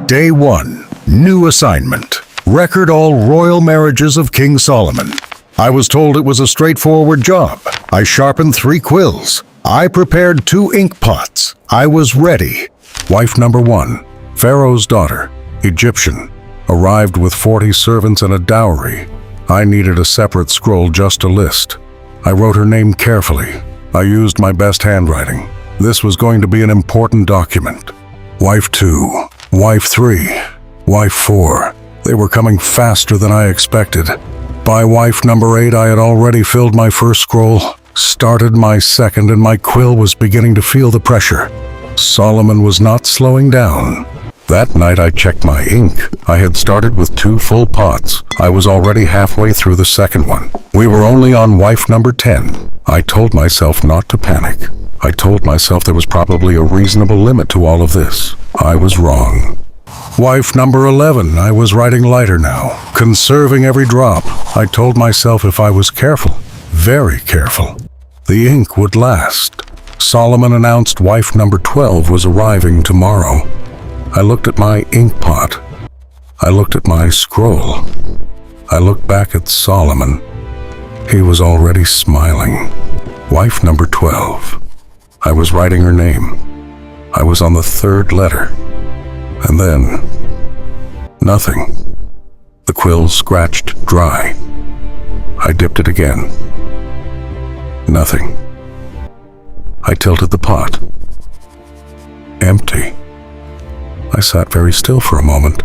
Day 1. New assignment. Record all royal marriages of King Solomon. I was told it was a straightforward job. I sharpened 3 quills. I prepared 2 ink pots. I was ready. Wife number 1, Pharaoh's daughter, Egyptian, arrived with 40 servants and a dowry. I needed a separate scroll just to list. I wrote her name carefully. I used my best handwriting. This was going to be an important document. Wife 2, Wife 3, Wife 4. They were coming faster than I expected. By wife number 8, I had already filled my first scroll, started my second, and my quill was beginning to feel the pressure. Solomon was not slowing down. That night I checked my ink. I had started with 2 full pots. I was already halfway through the second one. We were only on wife number 10. I told myself not to panic. I told myself there was probably a reasonable limit to all of this. I was wrong. Wife number 11, I was writing lighter now, conserving every drop. I told myself if I was careful, very careful, the ink would last. Solomon announced wife number 12 was arriving tomorrow. I looked at my ink pot. I looked at my scroll. I looked back at Solomon. He was already smiling. Wife number 12. I was writing her name. I was on the 3rd letter. And then, nothing. The quill scratched dry. I dipped it again. Nothing. I tilted the pot. Empty. I sat very still for a moment.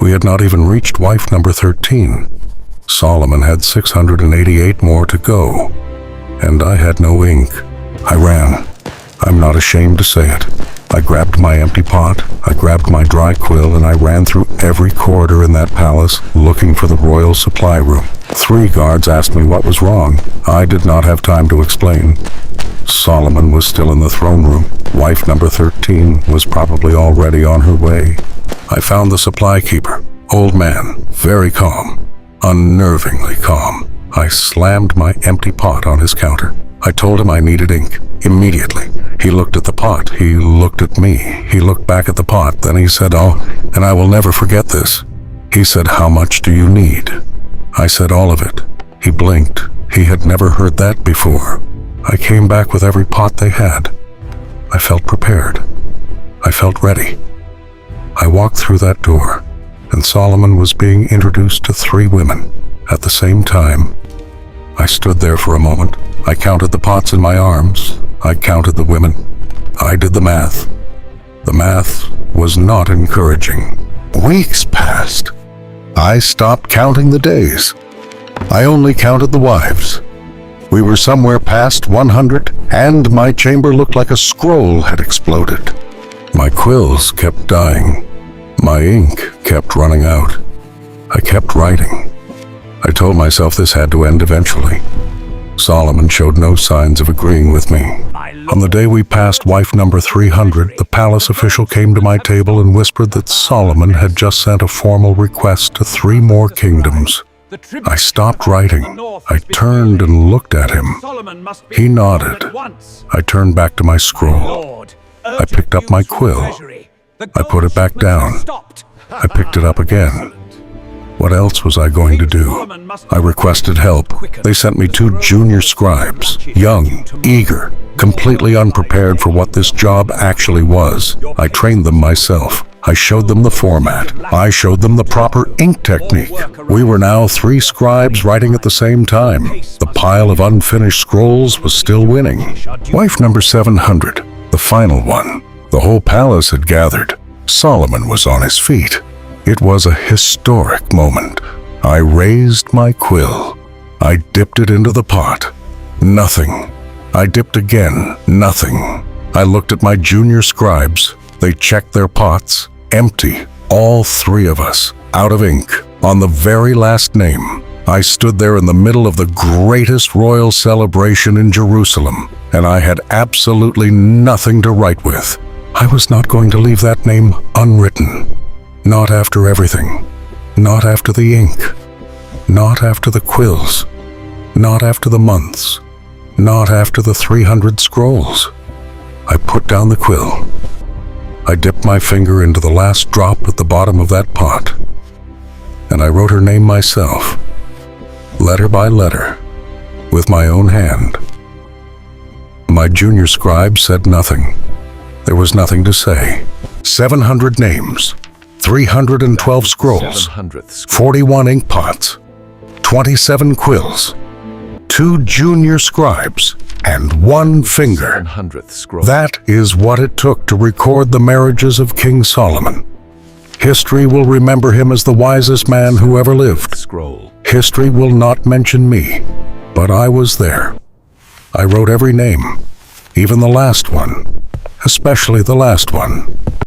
We had not even reached wife number 13. Solomon had 688 more to go, and I had no ink. I ran. I'm not ashamed to say it. I grabbed my empty pot, I grabbed my dry quill, and I ran through every corridor in that palace looking for the royal supply room. 3 guards asked me what was wrong. I did not have time to explain. Solomon was still in the throne room. Wife number 13 was probably already on her way. I found the supply keeper. Old man, very calm, unnervingly calm. I slammed my empty pot on his counter. I told him I needed ink. Immediately. He looked at the pot. He looked at me. He looked back at the pot. Then he said, "Oh, and I will never forget this." He said, "How much do you need?" I said, "All of it." He blinked. He had never heard that before. I came back with every pot they had. I felt prepared. I felt ready. I walked through that door, and Solomon was being introduced to 3 women at the same time. I stood there for a moment. I counted the pots in my arms. I counted the women. I did the math. The math was not encouraging. Weeks passed. I stopped counting the days. I only counted the wives. We were somewhere past 100, and my chamber looked like a scroll had exploded. My quills kept dying. My ink kept running out. I kept writing. I told myself this had to end eventually. Solomon showed no signs of agreeing with me. On the day we passed wife number 300, the palace official came to my table and whispered that Solomon had just sent a formal request to 3 more kingdoms. I stopped writing. I turned and looked at him. He nodded. I turned back to my scroll. I picked up my quill. I put it back down. I picked it up again. What else was I going to do? I requested help. They sent me 2 junior scribes, young, eager, completely unprepared for what this job actually was. I trained them myself. I showed them the format. I showed them the proper ink technique. We were now 3 scribes writing at the same time. The pile of unfinished scrolls was still winning. Wife number 700, the final one. The whole palace had gathered. Solomon was on his feet. It was a historic moment. I raised my quill. I dipped it into the pot. Nothing. I dipped again. Nothing. I looked at my junior scribes. They checked their pots. Empty. All 3 of us. Out of ink. On the very last name. I stood there in the middle of the greatest royal celebration in Jerusalem, and I had absolutely nothing to write with. I was not going to leave that name unwritten. Not after everything. Not after the ink. Not after the quills. Not after the months. Not after the 300 scrolls. I put down the quill. I dipped my finger into the last drop at the bottom of that pot, and I wrote her name myself, letter by letter, with my own hand. My junior scribe said nothing. There was nothing to say. 700 names, 312 scrolls, 41 ink pots, 27 quills, 2 junior scribes, and 1 finger. That is what it took to record the marriages of King Solomon. History will remember him as the wisest man who ever lived. History will not mention me, but I was there. I wrote every name, even the last one, especially the last one.